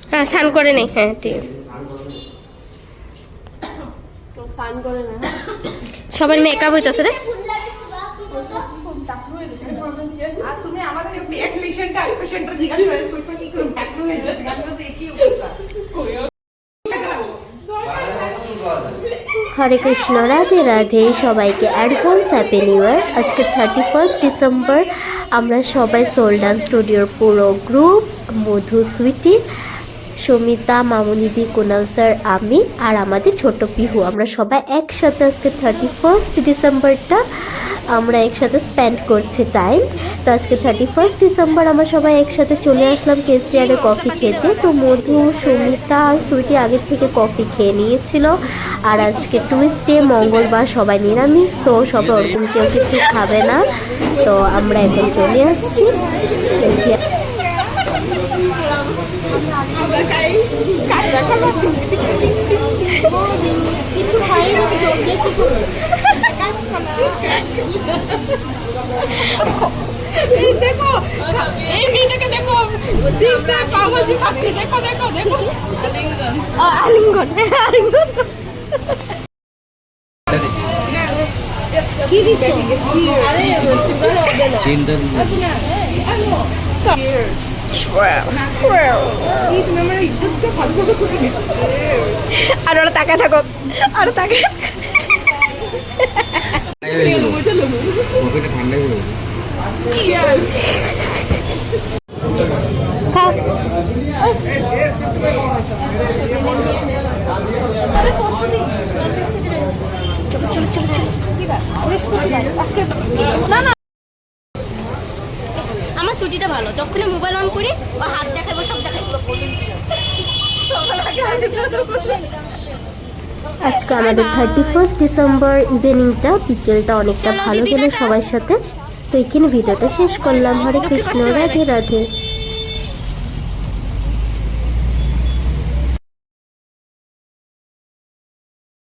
হ্যাঁ স্নান করে নেই। হ্যাঁ ঠিক সবার মেকআপ হইতেছে রে। হরে কৃষ্ণ, রাধে রাধে। সবাইকে অ্যাডভান্স হ্যাপি নিউ ইয়ার। আজকে 31 ডিসেম্বর। আমরা সবাই সোল ডান্স স্টুডিওর পুরো গ্রুপ, মধু, সুইটি, সমিতা, মামুনিদি, কুনাল স্যার, আমি আর আমাদের ছোট পিহু, আমরা সবাই একসাথে আজকে 31 ডিসেম্বরটা আমরা একসাথে স্পেন্ড করছি টাইম। তো আজকে 31 ডিসেম্বর আমরা সবাই একসাথে চলে আসলাম কেসিআরে কফি খেতে। তো মধু, সমিতা আর সুইটি আগের থেকে কফি খেয়ে নিয়েছিল। আর আজকে টুইসডে, মঙ্গলবার, সবাই নিরামিষ, তো সবাই ওরকম কেউ কিছু খাবে না। তো আমরা এখন চলে আসছি কেসিআর। কিছু খাই দেখো, এই মেয়েটাকে দেখো, পাওভাজি খাচ্ছে। দেখো দেখো দেখো, আলিঙ্গন আলিঙ্গন কি দিছে? আর ওরা তাকায় থাকো, আর তাকায় আমার ছুটিটা ভালো, যখনই মোবাইল অন করি ও হাত দেখাবো, সব দেখাবো। আজকে আমাদের 31 ডিসেম্বর ইভিনিংটা, বিকেলটা অনেকটা ভালো গেল সবার সাথে। তো এখানে ভিডিওটা শেষ করলাম। হরে কৃষ্ণ, রাধে রাধে।